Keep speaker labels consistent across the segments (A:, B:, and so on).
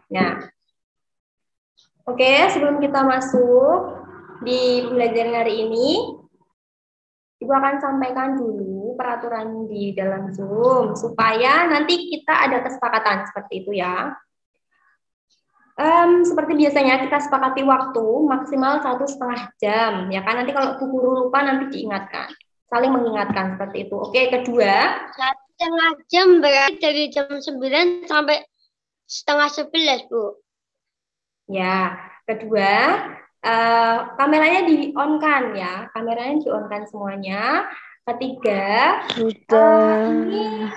A: Nah, oke, sebelum kita masuk di pembelajaran hari ini, Ibu akan sampaikan dulu peraturan di dalam Zoom supaya nanti kita ada kesepakatan seperti itu ya. Seperti biasanya kita sepakati waktu maksimal 1,5 jam ya kan, nanti kalau Bu Guru lupa nanti diingatkan, saling mengingatkan seperti itu. Oke, kedua
B: 1,5 jam berarti dari jam 9 sampai setengah 11, Bu.
A: ya. Kedua, kameranya di-on-kan ya, kameranya di-on-kan semuanya. Ketiga, ini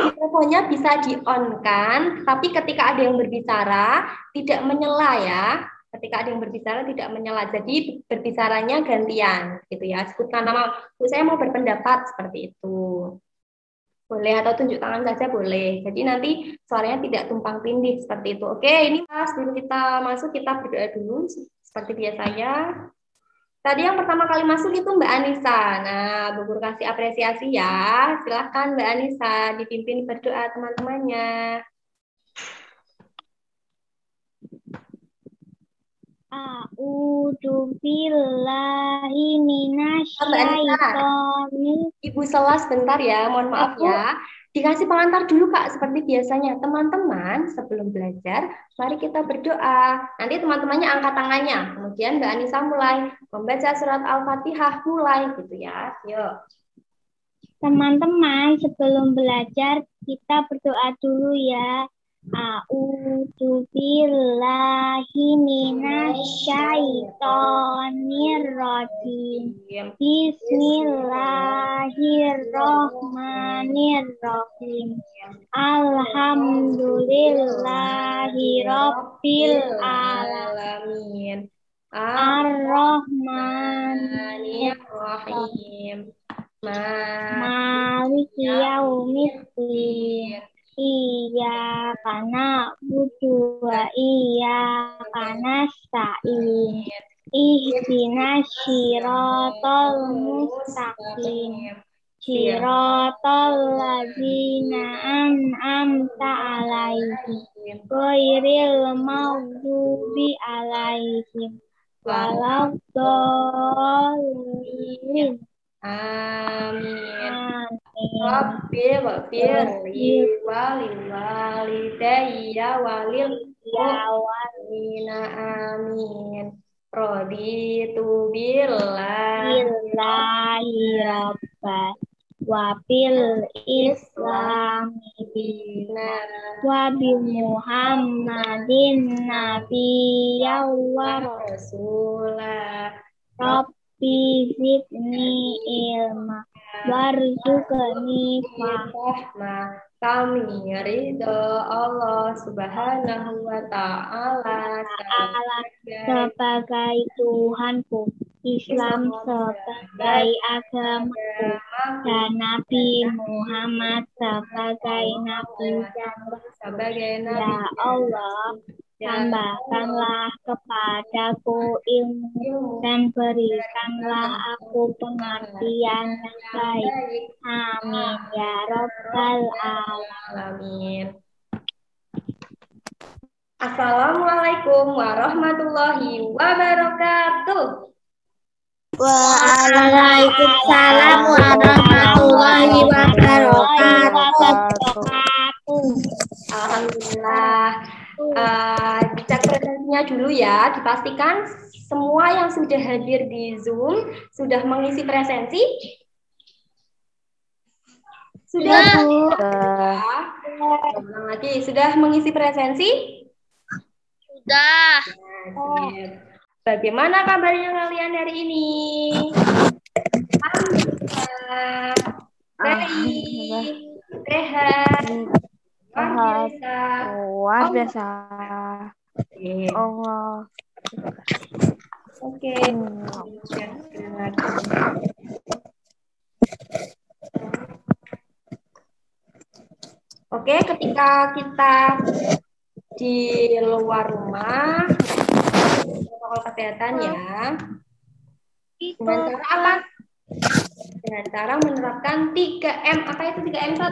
A: mikrofonnya bisa di-on-kan, tapi ketika ada yang berbicara tidak menyela ya. Ketika ada yang berbicara tidak menyela. Jadi berbicaranya gantian gitu ya. Sebutkan nama, saya mau berpendapat seperti itu. Boleh, atau tunjuk tangan saja boleh. Jadi nanti suaranya tidak tumpang tindih seperti itu. Oke, ini sebelum kita masuk kita berdoa dulu seperti biasanya. Tadi yang pertama kali masuk itu Mbak Anissa. Nah, Bu Guru kasih apresiasi ya. Silahkan Mbak Anissa dipimpin berdoa teman-temannya.
B: A'udzu billahi minasyaitonir.
A: Ibu selas bentar ya, mohon maaf ya. Dikasih pengantar dulu Kak, seperti biasanya. Teman-teman, sebelum belajar, mari kita berdoa. Nanti teman-temannya angkat tangannya. Kemudian Mbak Anissa mulai membaca surat Al-Fatihah, mulai gitu ya. Yuk.
B: Teman-teman, sebelum belajar kita berdoa dulu ya. A'udzu billahi minasyaitonir rajim. Bismillahirrahmanirrahim. Alhamdulillahirabbil alamin. Ar-Rahmanir-Rahim. Maliki yaumiddin. Iyyaka na'budu wa iyyaka nasta'in. Ihdinas siratal mustaqim. Siratal ladzina an'amta 'alaihim ghairil maghdubi 'alaihim waladdallin.
A: Amin. Rabbi wafirli walidayya walil mu'minina amin. Raditu billahi
B: rabba wa bil islami dina wa bi Muhammadin nabiyya wa
A: rasulah.
B: Rabbi zidni ilma warzuqni
A: fahma. Kami ridho Allah Subhanahu wa ta'ala
B: sebagai Tuhanku, Islam sebagai agamaku, dan Nabi Muhammad sebagai Nabi ya Allah, tambahkanlah kepadaku ilmu dan berikanlah aku pengertian yang baik. Amin ya Rabbal alamin.
A: Assalamualaikum warahmatullahi wabarakatuh.
B: Waalaikumsalam warahmatullahi wabarakatuh.
A: Alhamdulillah. Dicek presensinya dulu ya, dipastikan semua yang sudah hadir di Zoom sudah mengisi presensi. Sudah, Bu. Ulang lagi, sudah mengisi presensi?
B: Sudah.
A: Bagaimana kabarnya kalian hari ini? Alhamdulillah. Baik. Sehat.
C: Luar biasa. Allah.
A: Oke. Oke, ketika kita di luar rumah, protokol kesehatan ya. Dengan cara apa? Dengan cara menerapkan 3M. Apa itu 3M? 1.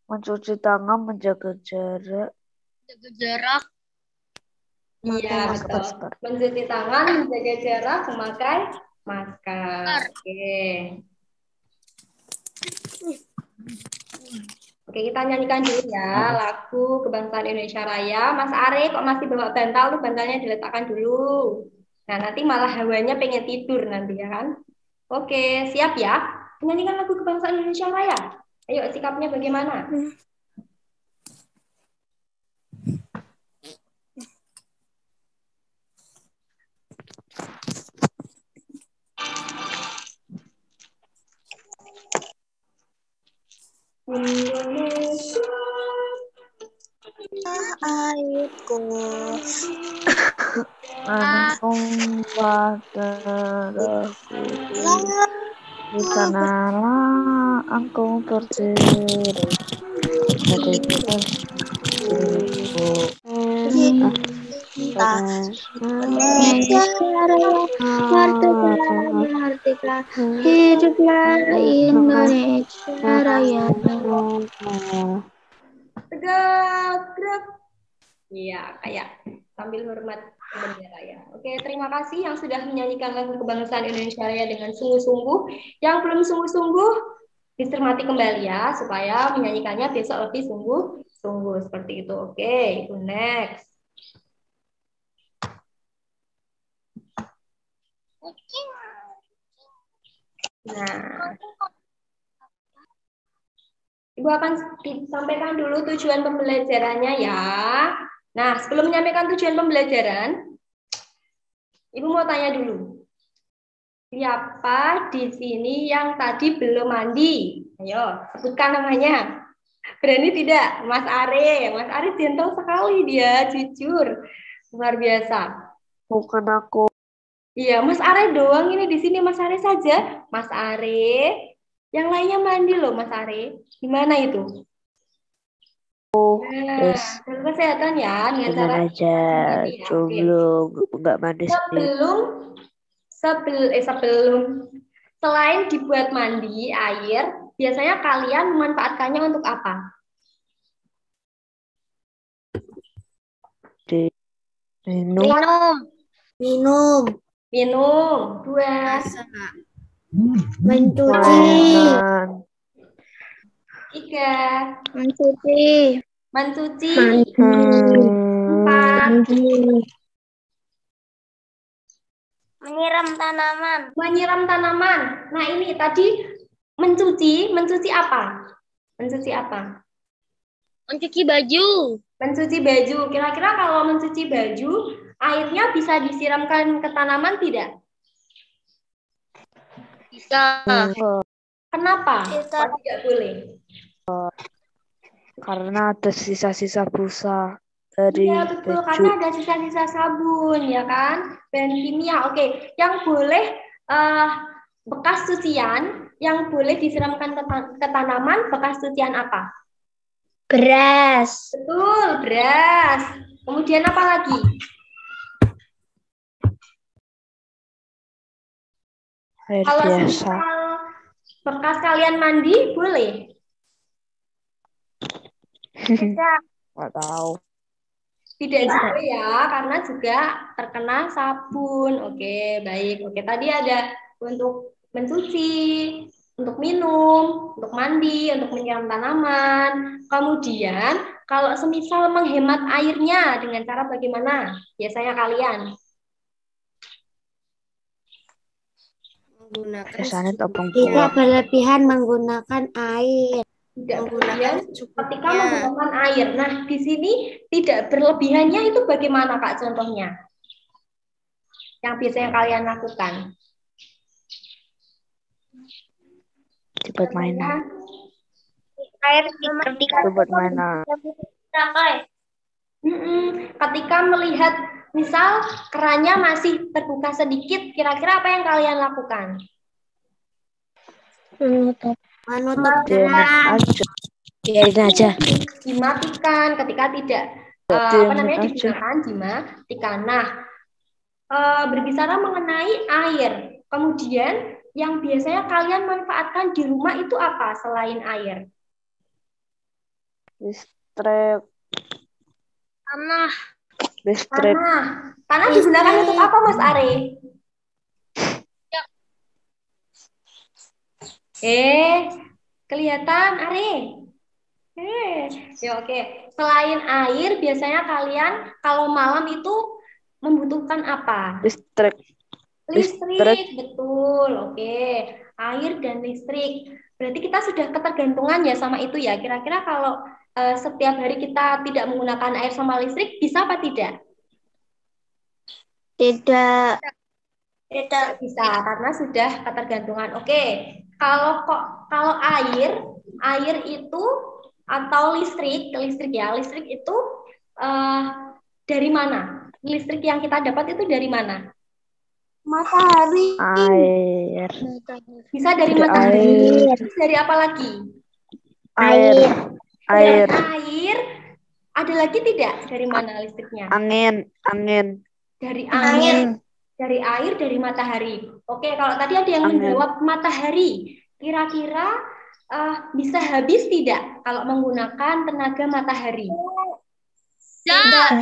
C: Mencuci tangan, menjaga jarak.
B: Jaga jarak.
A: Iya, betul. Mencuci tangan, menjaga jarak, memakai masker. Oke. Oke, kita nyanyikan dulu ya lagu Kebangsaan Indonesia Raya. Mas Are kok masih bawa bantal tuh, bantalnya diletakkan dulu. Nah, nanti malah hawanya pengen tidur nanti ya kan. Oke, siap ya? Menyanyikan lagu Kebangsaan Indonesia Raya. Ayo, sikapnya bagaimana? Indonesia
B: Airku.
C: Sumpah darahku. Di sanalah engkau berdiri. Jadi
B: Merdeka, hiduplah Indonesia Raya.
A: tegak, gerak. Iya, kayak sambil hormat ke bendera ya. Oke, terima kasih yang sudah menyanyikan lagu Kebangsaan Indonesia Raya dengan sungguh-sungguh. Yang belum sungguh-sungguh, dicermati kembali ya, supaya menyanyikannya besok lebih sungguh-sungguh seperti itu. Oke, itu next. Nah, Ibu akan disampaikan dulu tujuan pembelajarannya ya. Nah, sebelum menyampaikan tujuan pembelajaran, Ibu mau tanya dulu. Siapa di sini yang tadi belum mandi? Ayo, sebutkan namanya. Berani tidak? Mas Are. Mas Are gentle sekali dia, jujur. Luar biasa.
C: Bukan aku.
A: Iya, Mas Are doang ini di sini, Mas Are saja. Mas Are. Yang lainnya mandi loh, Mas Are. Gimana itu? Nah, kesehatan ya dengan cara
C: aja jomblo nggak mandi
A: sebelum selain dibuat mandi air, biasanya kalian memanfaatkannya untuk apa? Minum. Dua.
B: Mencuci.
A: Tiga.
B: Mencuci.
A: Empat.
B: Menyiram tanaman.
A: Nah, ini tadi mencuci apa? Mencuci baju. Kira-kira kalau mencuci baju, airnya bisa disiramkan ke tanaman tidak?
B: Bisa.
A: Kenapa? Kok tidak boleh?
C: Karena ada sisa-sisa busa dari
A: betul,
C: baju.
A: karena ada sisa-sisa sabun, ya kan? Bahan kimia. Oke, yang boleh bekas cucian, yang boleh disiramkan ke tanaman, bekas cucian apa?
B: Beras.
A: Betul, beras. Kemudian apa lagi?
C: Air
A: Kalau
C: biasa.
A: bekas kalian mandi, boleh?
C: Nggak tahu.
A: Tidak juga ya, karena juga terkena sabun. Oke, baik. Oke, tadi ada untuk mencuci, untuk minum, untuk mandi, untuk menyiram tanaman. Kemudian, kalau semisal menghemat airnya dengan cara bagaimana? Biasanya kalian?
B: Tidak berlebihan menggunakan air.
A: Tidak berlebihan ketika menggunakan air. Nah, di sini tidak berlebihannya itu bagaimana, Kak, contohnya? Yang biasanya kalian lakukan?
C: Buat mainan.
B: Air ketika
C: Buat mainan.
A: Ketika melihat misal kerannya masih terbuka sedikit, kira-kira apa yang kalian lakukan?
B: Menutup keran.
C: Biarin aja.
A: Dimatikan ketika tidak digunakan, dimatikan. Nah, berbicara mengenai air, kemudian yang biasanya kalian manfaatkan di rumah itu apa selain air?
C: Listrik.
B: Tanah.
C: Listrik.
A: Tanah digunakan untuk apa, Mas Are? Kelihatan, Are? Ya oke. Selain air, biasanya kalian kalau malam itu membutuhkan apa?
C: Listrik.
A: Listrik, betul. Oke. Air dan listrik. Berarti kita sudah ketergantungan ya sama itu ya. Kira-kira kalau setiap hari kita tidak menggunakan air sama listrik, bisa apa tidak?
B: Tidak.
A: Tidak bisa karena sudah ketergantungan. Oke. Kalau air itu atau listrik ya, listrik itu eh, dari mana? Listrik yang kita dapat itu dari mana?
B: Matahari.
C: Air.
A: Bisa dari
C: Dari
A: matahari.
C: air.
A: Terus dari apa lagi?
C: Air. Air.
A: Dari air. Ada lagi tidak dari mana listriknya?
C: Angin.
A: Dari angin. Dari air, dari matahari. Oke, kalau tadi ada yang menjawab matahari. Kira-kira bisa habis tidak kalau menggunakan tenaga matahari?
B: Tidak.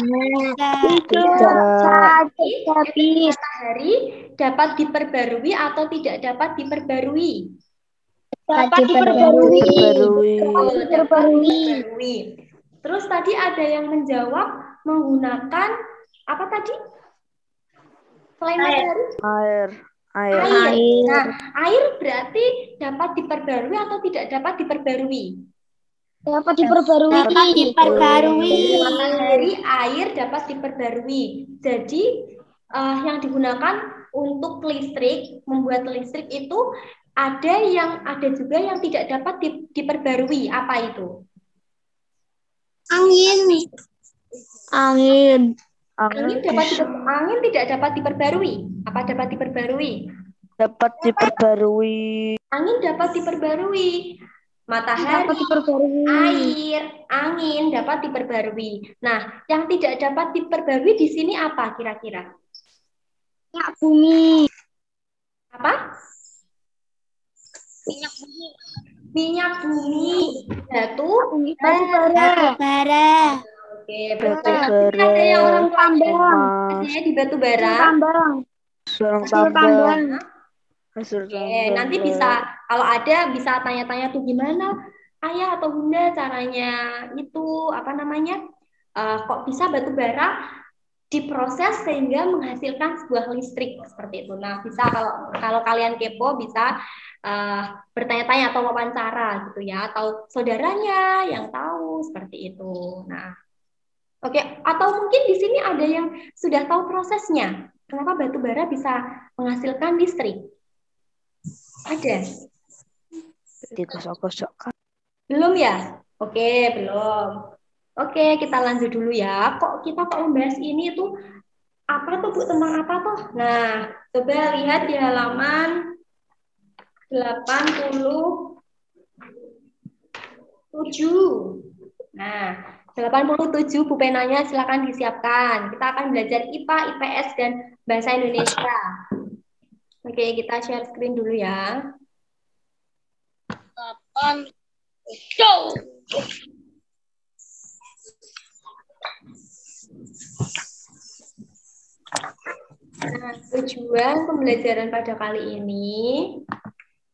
A: Matahari dapat diperbarui atau tidak dapat diperbarui?
B: Dapat diperbarui.
A: Diperbarui. Terus tadi ada yang menjawab menggunakan apa tadi? Selain matahari?
C: Air.
A: Nah, air berarti dapat diperbarui atau tidak dapat diperbarui?
B: Dapat diperbarui.
A: Matahari, air dapat diperbarui. Jadi yang digunakan untuk listrik, membuat listrik itu ada juga yang tidak dapat diperbarui. Apa itu?
B: Angin.
A: Angin tidak dapat diperbarui. Apa dapat diperbarui?
C: Dapat diperbarui.
A: Angin dapat diperbarui. Matahari, air, angin dapat diperbarui. Nah, yang tidak dapat diperbarui di sini apa kira-kira?
B: Minyak bumi.
A: Apa? Minyak bumi. Batu bara. Oke,
C: Batu
A: bara.
C: bara.
A: Ada yang orang
B: tambang.
A: di batu bara.
C: Hasil
A: Oke, nanti bisa kalau ada bisa tanya-tanya tuh gimana ayah atau bunda caranya itu apa namanya kok bisa batu bara diproses sehingga menghasilkan sebuah listrik seperti itu. Nah bisa kalau kalian kepo bisa bertanya-tanya atau wawancara gitu ya atau saudaranya yang tahu seperti itu. Nah oke atau mungkin di sini ada yang sudah tahu prosesnya kenapa batu bara bisa menghasilkan listrik. Ada?
C: digosok-gosok.
A: Belum ya? Oke, belum. Oke, kita lanjut dulu ya. Kita membahas ini tuh apa tuh Bu tentang apa tuh? Nah, coba lihat di halaman 87. Nah, 87 Bu penanya silakan disiapkan. Kita akan belajar IPA, IPS dan Bahasa Indonesia. Oke, kita share screen dulu ya. Nah, tujuan pembelajaran pada kali ini,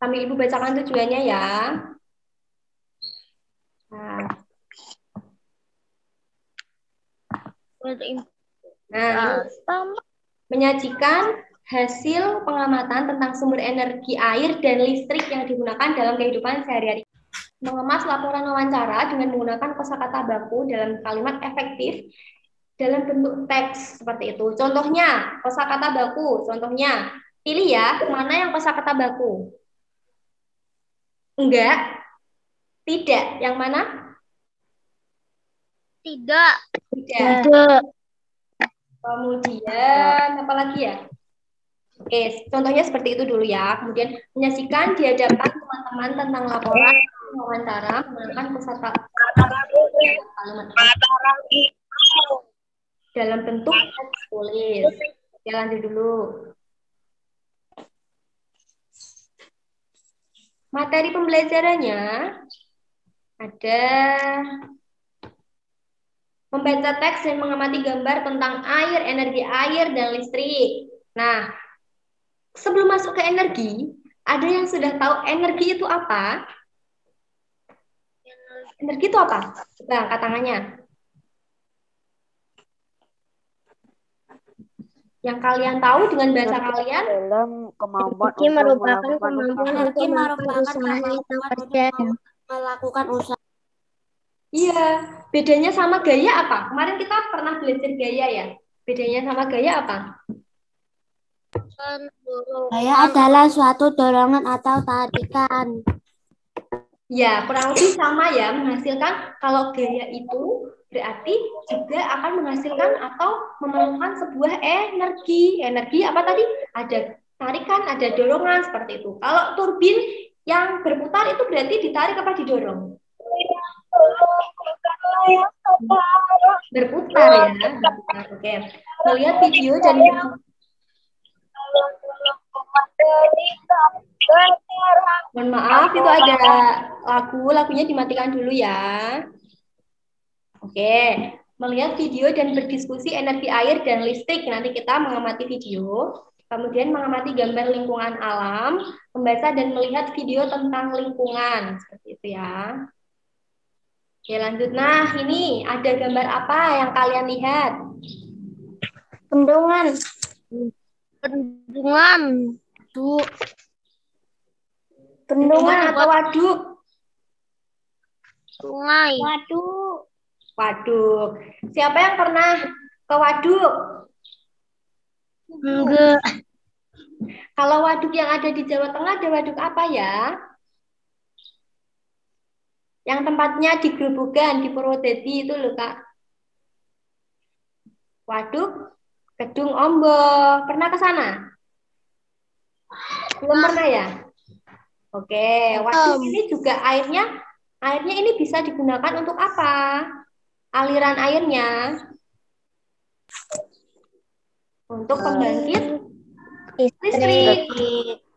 A: sambil Ibu bacakan tujuannya ya. Nah, menyajikan hasil pengamatan tentang sumber energi air dan listrik yang digunakan dalam kehidupan sehari-hari. Mengemas laporan wawancara dengan menggunakan kosakata baku dalam kalimat efektif dalam bentuk teks seperti itu. Contohnya, kosakata baku. Contohnya, pilih ya, mana yang kosakata baku? Enggak. Tidak. Yang mana?
B: Tidak.
A: Kemudian, apa lagi ya? Oke, contohnya seperti itu dulu ya. Kemudian menyaksikan di hadapan teman-teman tentang laporan wawancara menggunakan kosakata dalam bentuk teks tulis. Oke, lanjut dulu. Materi pembelajarannya ada membaca teks dan mengamati gambar tentang air, energi air, dan listrik. Nah, sebelum masuk ke energi, ada yang sudah tahu energi itu apa? Energi itu apa? Coba angkat tangannya. Yang kalian tahu dengan bahasa kalian?
C: Dalam kemampuan
B: Energi
C: untuk
B: merupakan
C: melakukan
B: kemampuan
C: usaha.
B: untuk melakukan usaha atau kerja.
D: Melakukan usaha.
A: Iya, bedanya sama gaya apa? Kemarin kita pernah belajar gaya ya. Bedanya sama gaya apa?
D: Gaya adalah suatu dorongan atau tarikan.
A: Ya, kurang lebih sama ya, menghasilkan kalau gaya itu berarti juga akan menghasilkan atau memerlukan sebuah energi. Energi apa tadi? Ada tarikan, ada dorongan seperti itu. Kalau turbin yang berputar itu berarti ditarik apa didorong? Berputar ya, berputar. Oke. Melihat video dan mohon maaf, itu ada lagunya dimatikan dulu ya. Oke, melihat video dan berdiskusi energi air dan listrik. Nanti kita mengamati video, kemudian mengamati gambar lingkungan alam, membaca dan melihat video tentang lingkungan. Seperti itu ya. Oke, lanjut. Nah, ini ada gambar apa yang kalian lihat?
D: Bendungan.
B: Bendungan.
A: Bendungan atau waduk?
B: Sungai.
A: Waduk. Siapa yang pernah ke waduk?
B: Enggak.
A: Kalau waduk yang ada di Jawa Tengah ada waduk apa ya? Yang tempatnya di Grobogan, di Purwodadi itu loh, Kak. Waduk Kedung Ombok. Pernah ke sana? Belum pernah ya? Oke, waduk ini juga airnya ini bisa digunakan untuk apa? Aliran airnya untuk pembangkit listrik.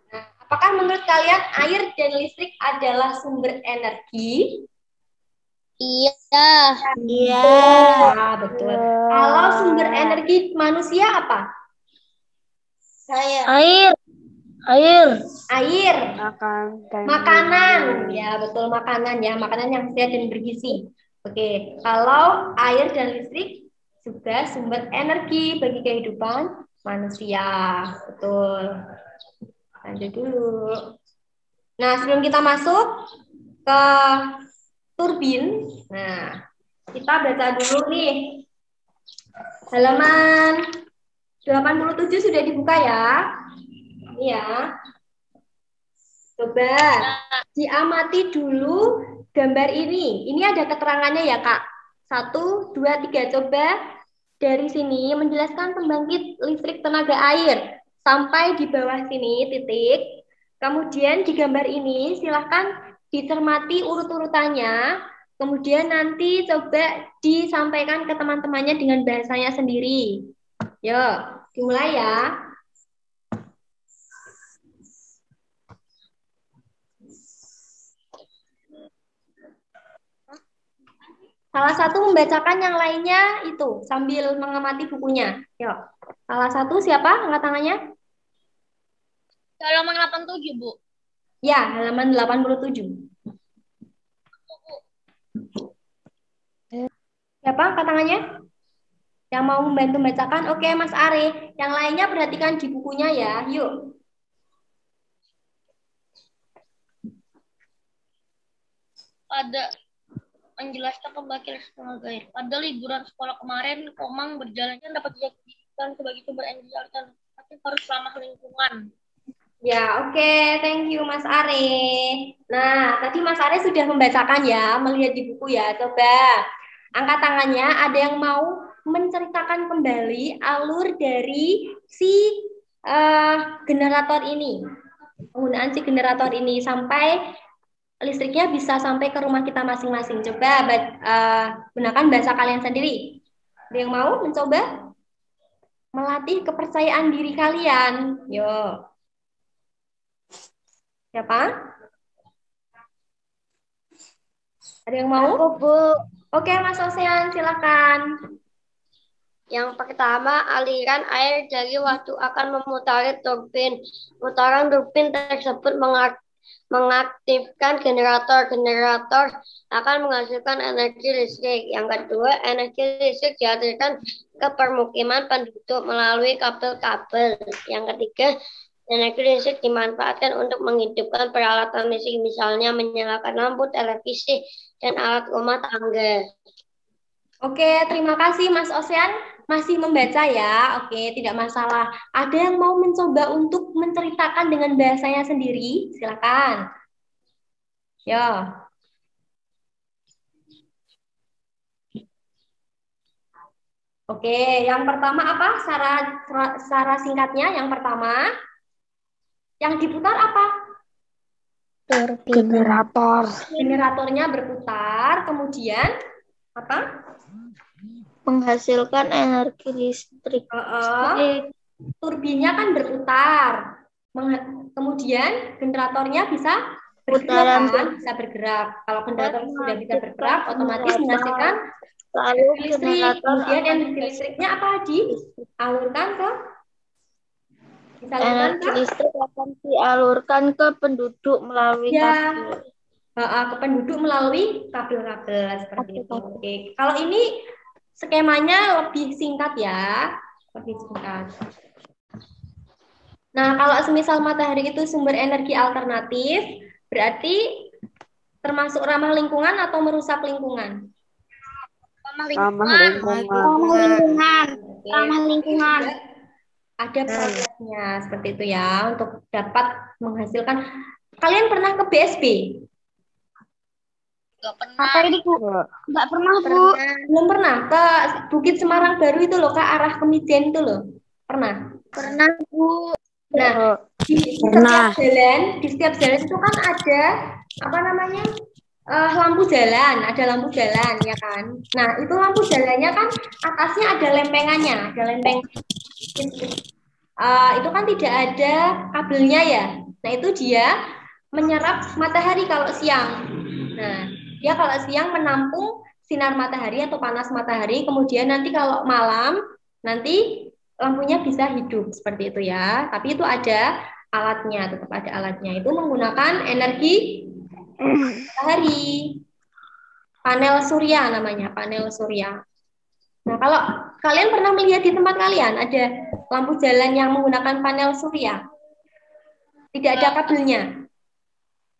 A: Nah, apakah menurut kalian air dan listrik adalah sumber energi?
B: Iya.
A: Nah, betul. Kalau sumber energi manusia apa?
B: Air.
A: Air. Makanan.
C: Minum.
A: Ya, betul, makanan ya. Makanan yang sehat dan bergizi. Oke, kalau air dan listrik juga sumber energi bagi kehidupan manusia. Betul. Lanjut dulu. Nah, sebelum kita masuk ke turbin, nah, kita baca dulu nih. Halaman 87 sudah dibuka ya. Ini ya. Coba diamati dulu gambar ini. Ini ada keterangannya ya, Kak. 1, 2, 3. Coba dari sini menjelaskan pembangkit listrik tenaga air. Sampai di bawah sini, titik. Kemudian di gambar ini silahkan dicermati urut-urutannya. Kemudian nanti coba disampaikan ke teman-temannya dengan bahasanya sendiri. Yuk, dimulai ya. Salah satu membacakan, yang lainnya itu sambil mengamati bukunya. Yuk, salah satu siapa angkat tangannya?
B: Halaman 87, Bu.
A: Ya, halaman 87. Siapa angkat tangannya? Yang mau membantu membacakan? Oke, Mas Are. Yang lainnya perhatikan di bukunya ya. Yuk.
B: Pada menjelaskan pembangkit listrik tenaga air. Pada liburan sekolah kemarin, Komang berjalannya dapat dijadikan sebagai sumber energi alternatif harus ramah lingkungan.
A: Ya, oke. Thank you, Mas Are. Nah, tadi Mas Are sudah membacakan ya, melihat di buku ya. Coba angkat tangannya, ada yang mau menceritakan kembali alur dari si generator ini. Penggunaan si generator ini sampai listriknya bisa sampai ke rumah kita masing-masing. Coba gunakan bahasa kalian sendiri. Ada yang mau mencoba melatih kepercayaan diri kalian? Yo. Siapa? Ada yang mau?
E: Aku, Bu.
A: Oke, Mas Osean, silakan.
E: Yang pertama, aliran air dari waduk akan memutari turbin. Putaran turbin tersebut mengaktifkan generator. Generator akan menghasilkan energi listrik. Yang kedua, energi listrik dialirkan ke permukiman penduduk melalui kabel-kabel. Yang ketiga, energi listrik dimanfaatkan untuk menghidupkan peralatan listrik, misalnya menyalakan lampu, televisi, dan alat rumah tangga.
A: Oke, terima kasih Mas Osean. Masih membaca ya. Oke, tidak masalah. Ada yang mau mencoba untuk menceritakan dengan bahasanya sendiri? Silakan. Yo. Oke, yang pertama apa? Syarat singkatnya yang pertama. Yang diputar apa?
C: Generator.
A: Generatornya berputar, kemudian apa?
E: Menghasilkan energi listrik.
A: Turbinnya kan berputar. Kemudian generatornya bisa
E: Putaran
A: bergerak, kan? Bisa bergerak. Kalau generator sudah bisa bergerak, otomatis menghasilkan
E: Lalu
A: listrik.
E: generator
A: Kemudian energi listriknya apa, dialurkan ke? Disalurkan
E: energi
A: ke?
E: listrik akan dialurkan ke penduduk melalui
A: Ya.
E: kabel.
A: Ke penduduk melalui kabel-kabel seperti itu. Oke. Kalau ini skemanya lebih singkat ya, lebih singkat. Nah, kalau semisal matahari itu sumber energi alternatif, berarti termasuk ramah lingkungan atau merusak lingkungan?
C: Ramah lingkungan.
A: Ramah lingkungan. Ada prosesnya seperti itu ya, untuk dapat menghasilkan. Kalian pernah ke BSB?
B: Nggak pernah.
E: Nggak pernah, Bu.
A: Belum pernah ke Bukit Semarang Baru itu loh, ke arah Kemijen itu loh. Pernah?
E: Pernah, Bu.
A: Nah, di setiap jalan itu kan ada apa namanya? Lampu jalan, ada lampu jalan ya kan. Nah, itu lampu jalannya kan atasnya ada lempengannya, ada lempeng. Itu kan tidak ada kabelnya ya. Nah, itu dia menyerap matahari kalau siang. Nah, dia kalau siang menampung sinar matahari atau panas matahari, kemudian nanti kalau malam nanti lampunya bisa hidup seperti itu ya. Tapi itu ada alatnya, tetap ada alatnya. Itu menggunakan energi matahari. Panel surya namanya, panel surya. Nah, kalau kalian pernah melihat di tempat kalian ada lampu jalan yang menggunakan panel surya? Tidak ada kabelnya?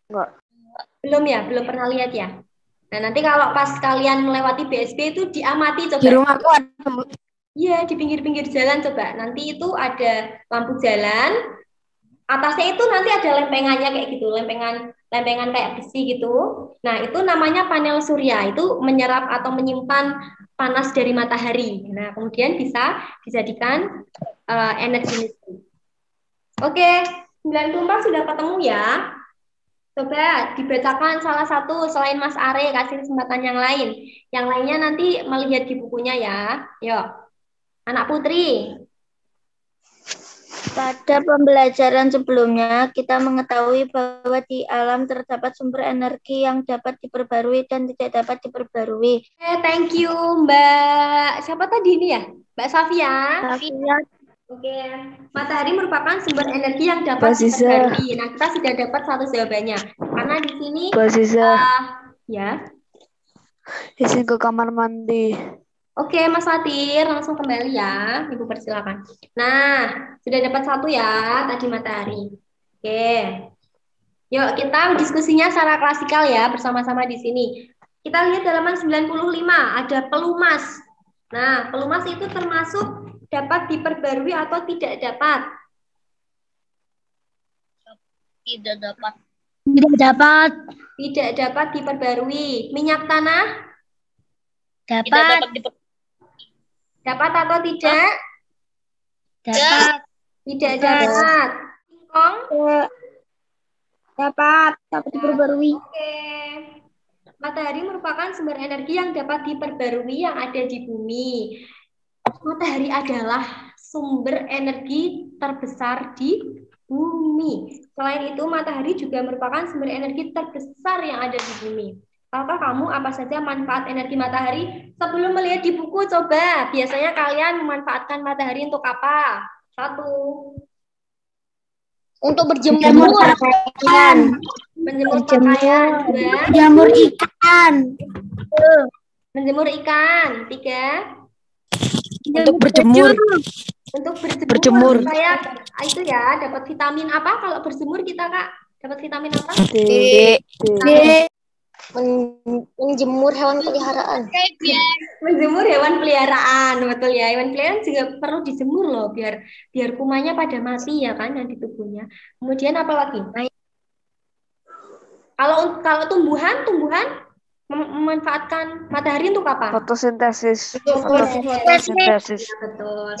C: Enggak.
A: Belum ya? Belum pernah lihat ya? Nah, nanti kalau pas kalian melewati BSB itu diamati coba.
D: Di rumahku ada.
A: Iya, di pinggir-pinggir jalan coba. Nanti itu ada lampu jalan, atasnya itu nanti ada lempengannya kayak gitu, lempengan kayak besi gitu. Nah, itu namanya panel surya. Itu menyerap atau menyimpan panas dari matahari. Nah, kemudian bisa dijadikan energi listrik. Oke, 94 sudah ketemu ya. Coba dibacakan salah satu selain Mas Are, kasih kesempatan yang lain. Yang lainnya nanti melihat di bukunya ya. Yuk, anak putri.
E: Pada pembelajaran sebelumnya, kita mengetahui bahwa di alam terdapat sumber energi yang dapat diperbarui dan tidak dapat diperbarui.
A: Thank you, Mbak. Siapa tadi ini ya? Mbak Safia. Oke, matahari merupakan sumber energi yang dapat diperbarui. Nah, kita sudah dapat satu jawabannya. Karena di sini, ya.
C: Izin ke kamar mandi.
A: Oke, Mas Fatir, langsung kembali ya. Ibu persilakan. Nah, sudah dapat satu ya, tadi matahari. Oke. Yuk, kita diskusinya secara klasikal ya, bersama-sama di sini. Kita lihat halaman 95, ada pelumas. Nah, pelumas itu termasuk dapat diperbarui atau tidak dapat?
B: Tidak dapat.
D: Tidak dapat.
A: Tidak dapat diperbarui. Minyak tanah?
B: Tidak dapat
A: Dapat atau tidak?
B: Dapat.
A: Tidak dapat. Singkong?
E: Dapat diperbarui.
A: Oke. Matahari merupakan sumber energi yang dapat diperbarui yang ada di bumi. Matahari adalah sumber energi terbesar di bumi. Selain itu, matahari juga merupakan sumber energi terbesar yang ada di bumi. Tahukah kamu apa saja manfaat energi matahari? Sebelum melihat di buku, coba biasanya kalian memanfaatkan matahari untuk apa? Satu,
B: Untuk
D: Jamur
B: berjemur.
D: pakaian.
A: menjemur pakaian. Dua,
D: Jamur ikan.
A: menjemur ikan. Tiga,
C: Untuk berjemur.
A: untuk
C: Berjemur.
A: supaya itu ya dapat vitamin apa kalau berjemur kita Kak? Dapat vitamin apa?
C: D.
B: Menjemur hewan peliharaan.
A: Menjemur hewan peliharaan, betul ya. Hewan peliharaan juga perlu dijemur loh biar kumannya pada mati ya kan yang di tubuhnya. Kemudian apa lagi? Kalau tumbuhan memanfaatkan matahari untuk apa?
C: Fotosintesis.
A: Ya, betul.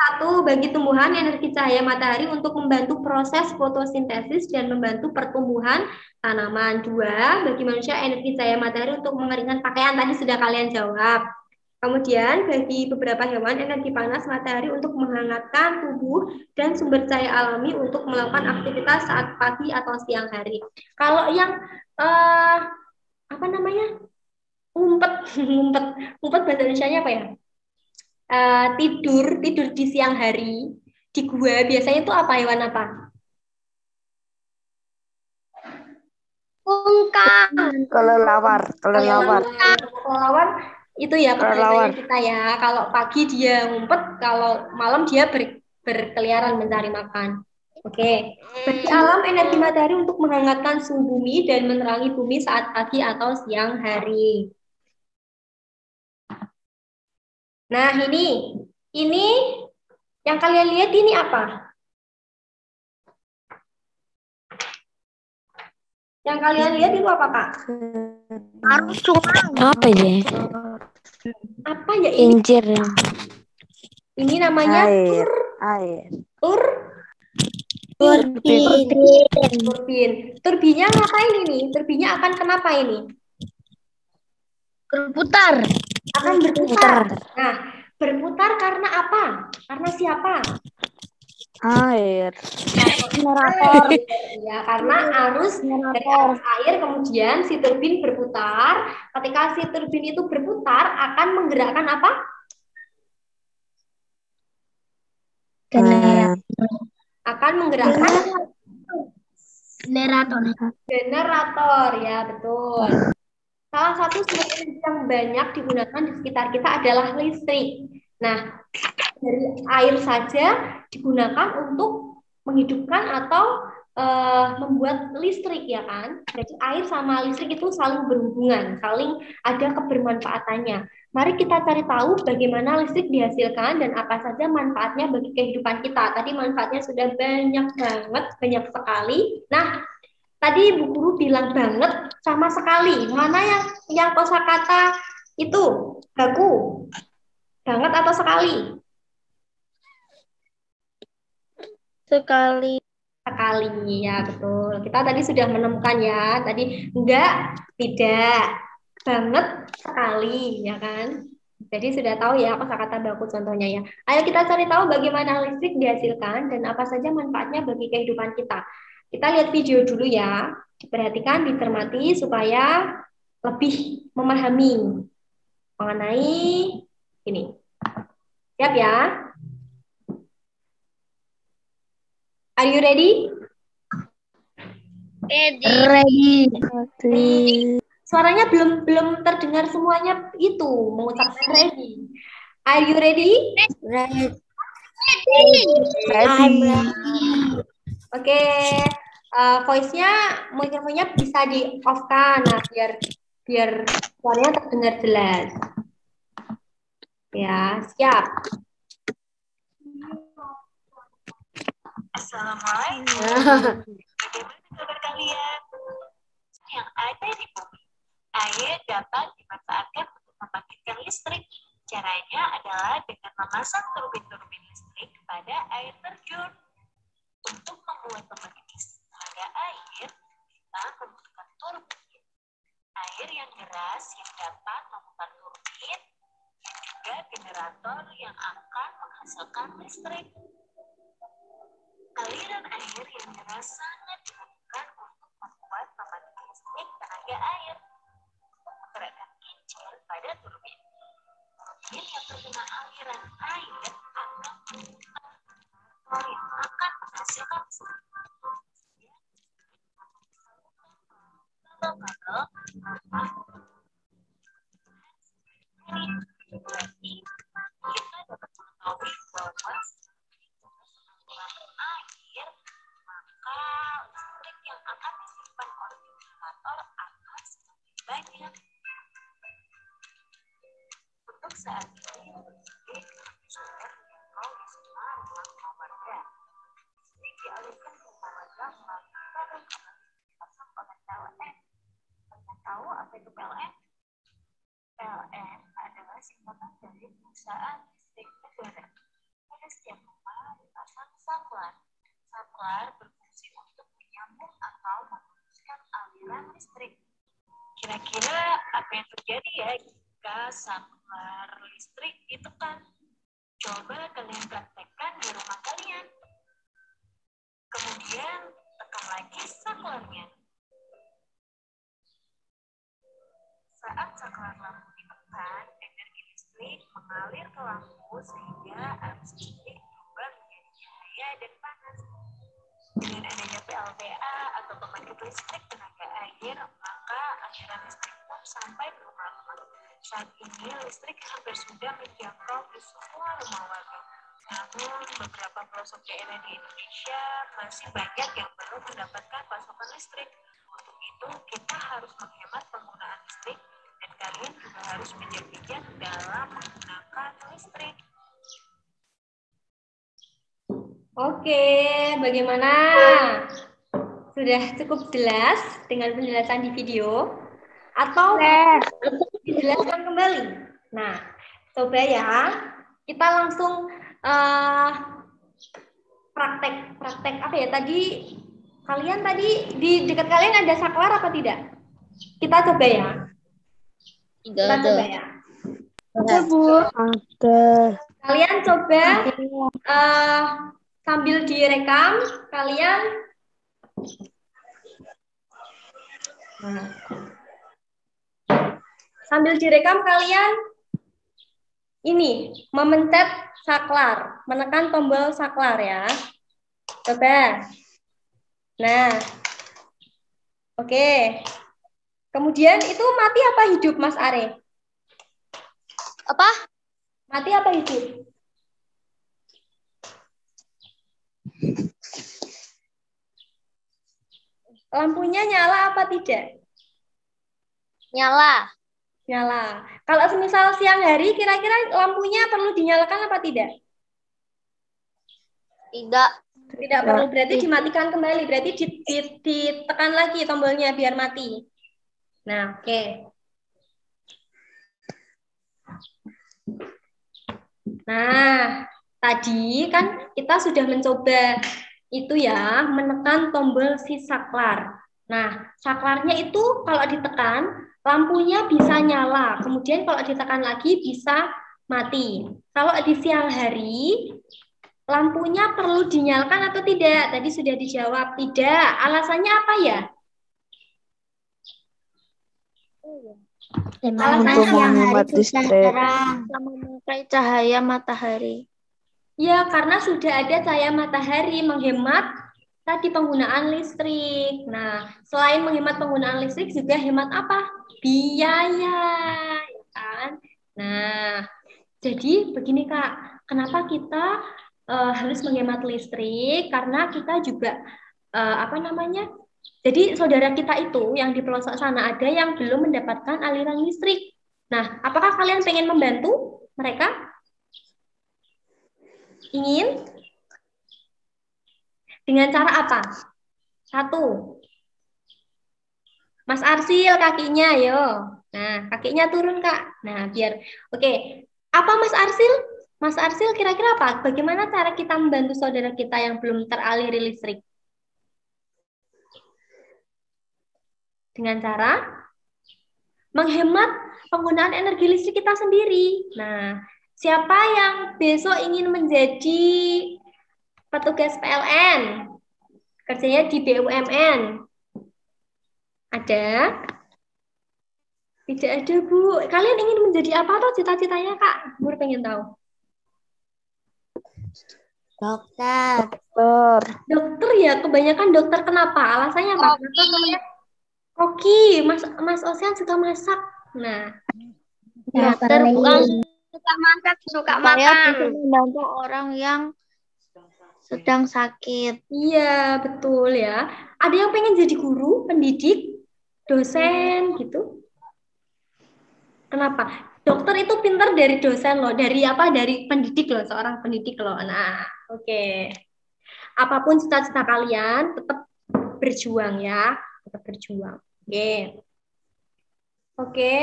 A: Satu, bagi tumbuhan energi cahaya matahari untuk membantu proses fotosintesis dan membantu pertumbuhan tanaman. Dua, bagi manusia energi cahaya matahari untuk mengeringkan pakaian. Tadi sudah kalian jawab. Kemudian bagi beberapa hewan energi panas matahari untuk menghangatkan tubuh dan sumber cahaya alami untuk melakukan aktivitas saat pagi atau siang hari. Kalau yang apa namanya? Umpet bahasa Indonesianya apa ya? Tidur di siang hari di gua biasanya itu apa, hewan apa?
B: Kungkang.
C: Kelelawar.
A: Kelelawar itu ya kebiasaannya kita ya. Kalau pagi dia ngumpet, kalau malam dia berkeliaran mencari makan. Oke. Bagi alam energi matahari untuk menghangatkan suhu bumi dan menerangi bumi saat pagi atau siang hari. Nah, ini yang kalian lihat ini apa? Yang kalian lihat itu apa, Kak?
B: Arus sungai.
D: Apa ya?
A: Apa ya ini?
D: Kincir.
A: Ini namanya
C: Air.
A: turbin. Turbinnya ngapain ini? Turbinnya akan kenapa ini?
B: Berputar.
A: Akan berputar. Nah, berputar karena apa? Karena siapa?
C: Air.
B: Generator.
A: Ya, karena arus dari arus air kemudian si turbin berputar. Ketika si turbin itu berputar akan menggerakkan apa? Akan menggerakkan generator, ya betul. Salah satu sumber energi yang banyak digunakan di sekitar kita adalah listrik. Nah, dari air saja digunakan untuk menghidupkan atau membuat listrik ya kan. Jadi air sama listrik itu saling berhubungan, saling ada kebermanfaatannya. Mari kita cari tahu bagaimana listrik dihasilkan dan apa saja manfaatnya bagi kehidupan kita. Tadi manfaatnya sudah banyak banget, banyak sekali. Nah, tadi Bu Guru bilang banget sama sekali. Mana yang kosakata itu? Baku. Banget atau sekali?
B: Sekali.
A: Sekali, ya betul. Kita tadi sudah menemukan ya. Tadi enggak, tidak. Banget, sekali, ya kan? Jadi sudah tahu ya kosakata baku contohnya ya. Ayo kita cari tahu bagaimana listrik dihasilkan dan apa saja manfaatnya bagi kehidupan kita. Kita lihat video dulu ya. Diperhatikan, dicermati supaya lebih memahami mengenai ini. Siap ya? Are you ready?
B: Ready.
A: Suaranya belum terdengar semuanya itu mengucapkan ready. Are you ready?
D: Ready.
A: Oke. Voice-nya, mikrofonnya bisa di off-kan, nah, biar suaranya terdengar jelas. Ya, siap.
F: Assalamualaikum. Bagaimana kabar kalian? Yang ada di bumi, air dapat dimanfaatkan untuk membangkitkan listrik. Caranya adalah dengan memasang turbin-turbin listrik pada air terjun. Untuk membuat pembangkit listrik tenaga air, kita membutuhkan turbin, air yang deras yang dapat memutar turbin, dan juga generator yang akan menghasilkan listrik. Aliran air yang deras sangat dibutuhkan untuk membuat pembangkit listrik tenaga air. tinggal berarti kita dapat mengetahui bahwa kurang air, maka listrik yang akan disimpan oleh generator akan semakin banyak. Untuk saat ini, listrik sudah dijangkau di semua rumah warga. Listrik dialirkan ke rumah warga melalui tabung kabel dipasang oleh PLN. Kalian tahu apa itu PLN? PLN adalah singkatan dari Perusahaan Listrik Negara. Pada setiap rumah dipasang saklar. Saklar berfungsi untuk menyambung atau memutuskan aliran listrik. Kira-kira apa yang terjadi ya jika saklar listrik ditekan? Coba kalian praktekkan di rumah kalian. Kemudian tekan lagi saklarnya. Saat saklar lampu ditekan, energi listrik mengalir ke lampu sehingga arus listrik berubah menjadi cahaya dan panas. Dengan adanya PLTA atau pembangkit listrik tenaga air, maka aliran listrik pun sampai ke rumah-rumah. Saat ini listrik hampir sudah menjangkau ke semua rumah warga. Namun beberapa pelosok daerah di Indonesia masih banyak yang belum mendapatkan pasokan listrik. Untuk itu kita harus menghemat penggunaan listrik dan kalian juga harus bijak-bijak dalam menggunakan listrik.
A: Oke, bagaimana? Sudah cukup jelas dengan penjelasan di video? Atau dijelaskan kembali? Nah, coba ya, kita langsung praktek apa ya tadi? Kalian tadi di dekat kalian ada saklar apa tidak? Kita coba ya. Kita coba ya.
C: Ada, Bu. Ada.
A: Kalian coba sambil direkam, kalian sambil direkam kalian ini memencet saklar, menekan tombol saklar ya. Coba. Nah, oke. Kemudian itu mati apa hidup, Mas Are?
E: Apa?
A: Mati apa hidup? Lampunya nyala apa tidak?
E: Nyala.
A: Nyala. Kalau semisal siang hari, kira-kira lampunya perlu dinyalakan apa tidak?
E: Tidak.
A: Tidak perlu, berarti dimatikan kembali. Berarti ditekan lagi tombolnya biar mati. Nah, oke. Nah, tadi kan kita sudah mencoba itu ya, menekan tombol si saklar. Nah, saklarnya itu kalau ditekan, lampunya bisa nyala. Kemudian kalau ditekan lagi bisa mati. Kalau di siang hari, lampunya perlu dinyalakan atau tidak? Tadi sudah dijawab tidak. Alasannya apa ya?
C: Untuk menghemat listrik.
E: Memakai cahaya matahari.
A: Ya, karena sudah ada cahaya matahari menghemat tadi penggunaan listrik. Nah, selain menghemat penggunaan listrik juga hemat apa? Biaya, ya kan? Nah, jadi begini Kak, kenapa kita harus menghemat listrik? Karena kita juga jadi saudara kita itu yang di pelosok sana ada yang belum mendapatkan aliran listrik. Nah, apakah kalian pengen membantu mereka? Ingin? Dengan cara apa? Satu. Mas Arsil kakinya, yo. Nah, kakinya turun, Kak. Nah, biar. Oke. Apa Mas Arsil? Mas Arsil kira-kira apa? Bagaimana cara kita membantu saudara kita yang belum teraliri listrik? Dengan cara menghemat penggunaan energi listrik kita sendiri. Nah, siapa yang besok ingin menjadi petugas PLN? Kerjanya di BUMN. Ada? Tidak ada, Bu. Kalian ingin menjadi apa atau cita-citanya, Kak? Bu pengen tahu.
C: Dokter.
A: Dokter ya, kebanyakan dokter. Kenapa? Alasannya apa? Kenapa kalian Oke, Mas Ocean suka masak. Nah,
E: Dokter bukan suka masak, suka
C: Saya bisa
E: makan.
C: membantu orang yang sedang sakit.
A: iya betul ya. Ada yang pengen jadi guru, pendidik, dosen gitu? Kenapa? Dokter itu pintar dari dosen loh, dari apa? Dari pendidik loh, seorang pendidik loh. Nah, oke. Apapun cita-cita kalian, tetap berjuang ya, tetap berjuang. Oke. Oke,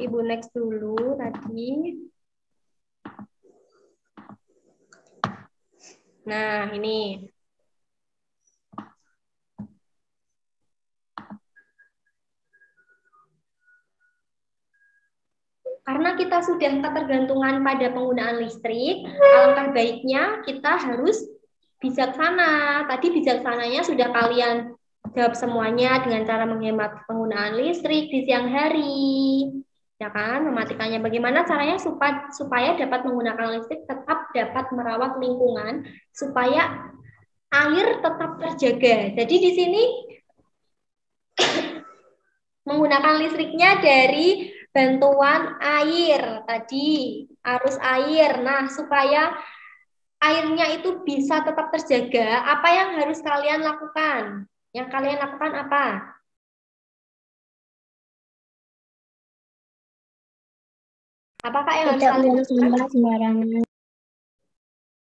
A: Ibu next dulu tadi. Nah, ini. Karena kita sudah ketergantungan pada penggunaan listrik, alangkah baiknya kita harus bijaksana. Tadi bijaksananya sudah kalian jawab semuanya dengan cara menghemat penggunaan listrik di siang hari. Ya kan, mematikannya bagaimana caranya supaya dapat menggunakan listrik, tetap dapat merawat lingkungan, supaya air tetap terjaga. Jadi di sini menggunakan listriknya dari bantuan air tadi, arus air. Nah, supaya airnya itu bisa tetap terjaga, apa yang harus kalian lakukan? Yang kalian lakukan apa? Apakah yang harus kalian lakukan?
E: Sembarangan.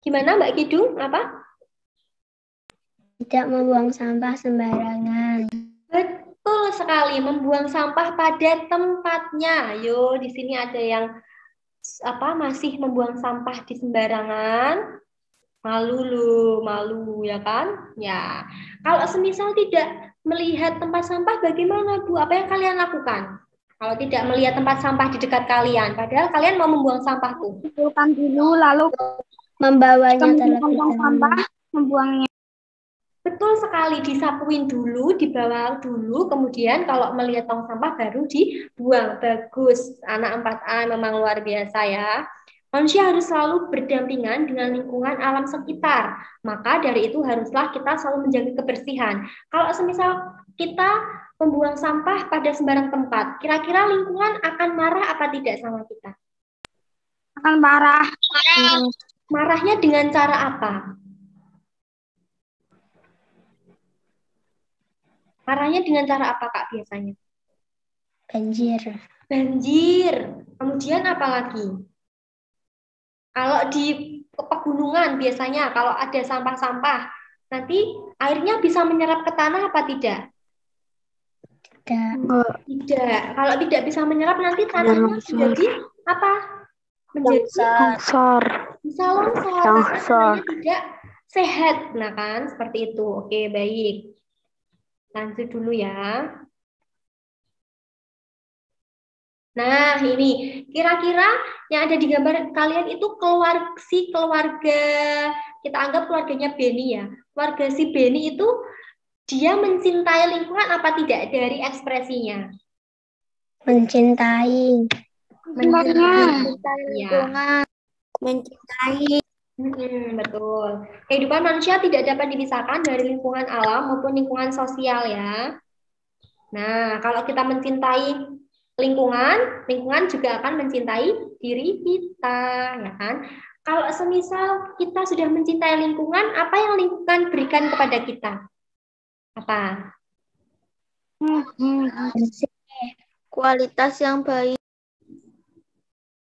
A: Gimana Mbak Kidung? Apa?
E: Tidak membuang sampah sembarangan.
A: Betul sekali, membuang sampah pada tempatnya. Yo, di sini ada yang masih membuang sampah di sembarangan. Malu ya kan? Ya. Kalau semisal tidak melihat tempat sampah bagaimana Bu? Apa yang kalian lakukan? Kalau tidak melihat tempat sampah di dekat kalian, padahal kalian mau membuang sampah tuh.
C: Kumpulkan dulu, lalu
E: Membawanya
C: kemudian
E: terlebih
C: tong sampah, membuangnya.
A: Betul sekali, disapuin dulu, dibawa dulu, kemudian kalau melihat tong sampah baru dibuang. Bagus, anak 4A memang luar biasa ya. Manusia harus selalu berdampingan dengan lingkungan alam sekitar. Maka dari itu haruslah kita selalu menjaga kebersihan. Kalau semisal kita membuang sampah pada sembarang tempat, kira-kira lingkungan akan marah apa tidak sama kita?
C: Akan marah.
A: Marahnya dengan cara apa? Marahnya dengan cara apa Kak biasanya?
E: banjir.
A: Banjir. Kemudian apa lagi? Kalau di pegunungan biasanya kalau ada sampah-sampah, nanti airnya bisa menyerap ke tanah apa tidak? Tidak. Kalau tidak bisa menyerap nanti tanahnya menjadi apa? Menjadi
C: Longsor.
A: bisa longsor karena tanahnya tidak sehat. Nah kan seperti itu. Oke, baik. Lanjut dulu ya. Nah, ini kira-kira yang ada di gambar kalian itu keluarga, kita anggap keluarganya Beni ya. Keluarga si Beni itu dia mencintai lingkungan apa tidak dari ekspresinya?
E: Mencintai.
A: Mencintai
E: lingkungan. Mencintai.
A: Betul. Kehidupan manusia tidak dapat dipisahkan dari lingkungan alam maupun lingkungan sosial ya. Nah, kalau kita mencintai lingkungan juga akan mencintai diri kita, ya kan? Kalau semisal kita sudah mencintai lingkungan, apa yang lingkungan berikan kepada kita? Apa?
C: Kualitas yang baik.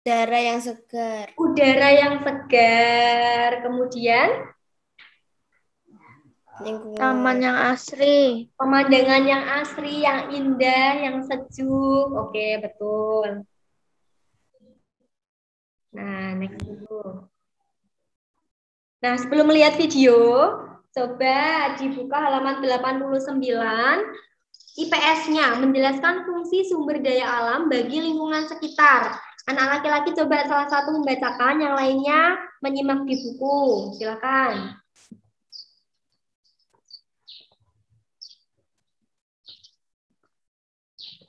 E: Udara yang segar.
A: Udara yang segar, kemudian
E: Lingkungan.
C: Taman yang asri.
A: pemandangan yang asri, yang indah, yang sejuk. Oke, betul. Nah, next dulu. Nah, sebelum melihat video, coba dibuka halaman 89. IPS-nya menjelaskan fungsi sumber daya alam bagi lingkungan sekitar. Anak laki-laki coba salah satu membacakan, yang lainnya menyimak di buku. Silakan.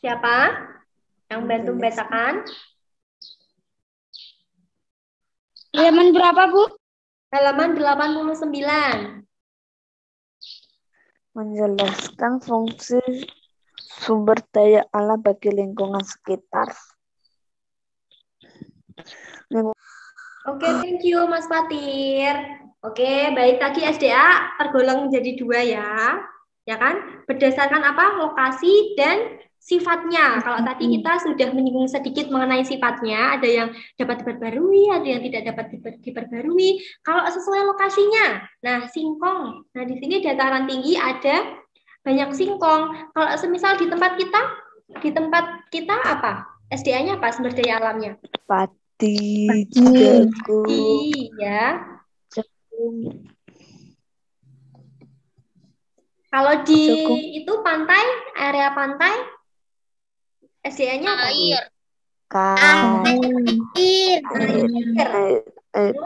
A: Siapa yang bantu membacakan?
C: Halaman berapa, Bu?
A: Halaman 89.
C: Menjelaskan fungsi Sumber daya alam bagi lingkungan sekitar.
A: Oke, thank you Mas Fatir. Oke, baik, tadi SDA tergolong menjadi 2 ya kan? Berdasarkan apa? Lokasi dan sifatnya. Kalau tadi kita sudah menyinggung sedikit mengenai sifatnya, ada yang dapat diperbarui, ada yang tidak dapat diperbarui. Kalau sesuai lokasinya, nah singkong. Nah di sini dataran tinggi ada banyak singkong. Kalau semisal di tempat kita apa? SDA-nya apa? Sumber daya alamnya?
C: Padi, jagung,
A: Ya.
C: jagung.
A: Kalau di
C: Jagung.
A: itu pantai, area pantai, SDA-nya apa?
B: Air.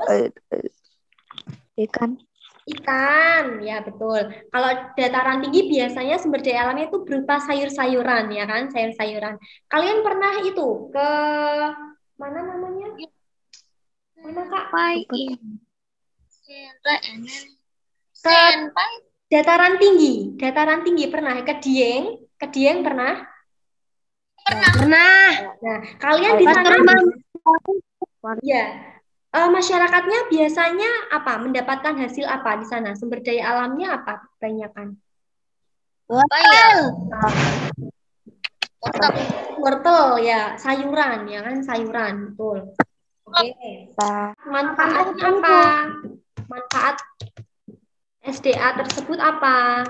C: Air. Ikan.
A: Ikan, ya betul. Kalau dataran tinggi biasanya sumber daya alamnya itu berupa sayur-sayuran, ya kan? Sayur-sayuran. Kalian pernah itu ke mana namanya? Mana Kak? Ke dataran tinggi pernah? Ke Dieng pernah? Pernah. Nah, kalian di sana ya. Masyarakatnya biasanya apa? Mendapatkan hasil apa di sana? Sumber daya alamnya apa? Kebanyakan. Wortel ya, sayuran ya kan, sayuran, betul. Oke. Manfaatnya apa? Manfaat SDA tersebut apa?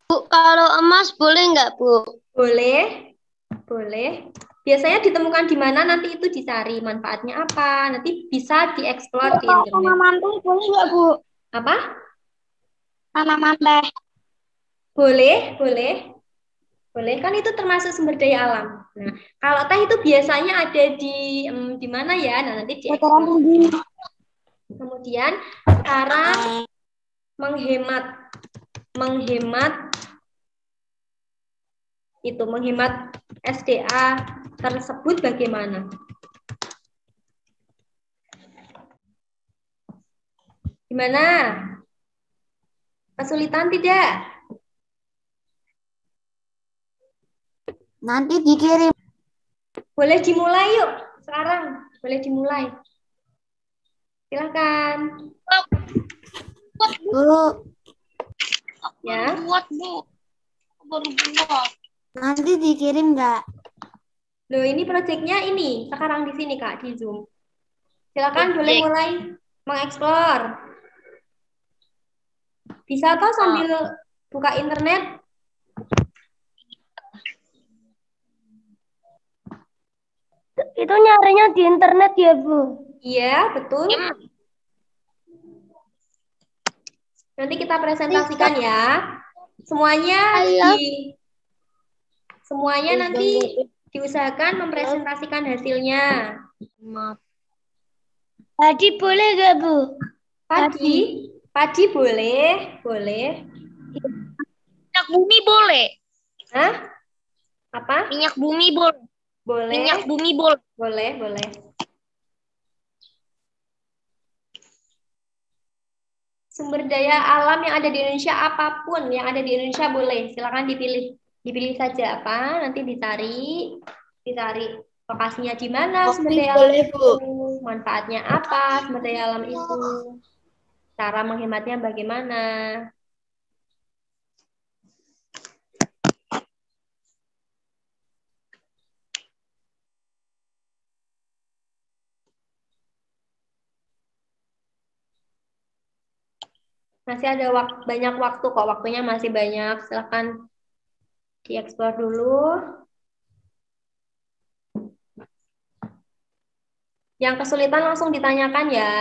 E: Bu, kalau emas boleh nggak, Bu?
A: Boleh. Biasanya ditemukan di mana, nanti itu dicari manfaatnya apa. Nanti bisa dieksplor di internet.
C: Tanaman teh boleh nggak, Bu?
A: Apa?
C: Tanaman teh.
A: Boleh. Kan itu termasuk sumber daya alam. Nah, kalau teh itu biasanya ada di mana ya? Nah, nanti dieksplor. Kemudian cara menghemat SDA tersebut bagaimana? Gimana? Kesulitan tidak?
D: Nanti dikirim.
A: Boleh dimulai yuk. Sekarang boleh dimulai. Silakan.
D: Bu,
A: Ya.
B: Buat, Bu. Baru buat.
D: nanti dikirim nggak?
A: Loh, ini proyeknya ini sekarang di sini Kak, di Zoom. Silakan boleh mulai mengeksplor. Bisa toh sambil buka internet?
E: Itu nyarinya di internet ya, Bu?
A: Iya, betul. Nanti kita presentasikan ya. Semuanya nanti diusahakan mempresentasikan hasilnya.
E: Padi boleh nggak, Bu?
A: Padi boleh.
B: Minyak bumi boleh.
A: Hah? Apa?
B: Minyak bumi boleh.
A: Boleh.
B: Minyak bumi boleh.
A: Boleh. Sumber daya alam yang ada di Indonesia, apapun yang ada di Indonesia boleh. Silakan dipilih saja apa, nanti dicari lokasinya di mana, sumber daya alam itu, manfaatnya apa, sumber daya alam itu, cara menghematnya bagaimana. Masih ada banyak waktu kok, waktunya masih banyak. Silakan dieksplor dulu. Yang kesulitan langsung ditanyakan ya.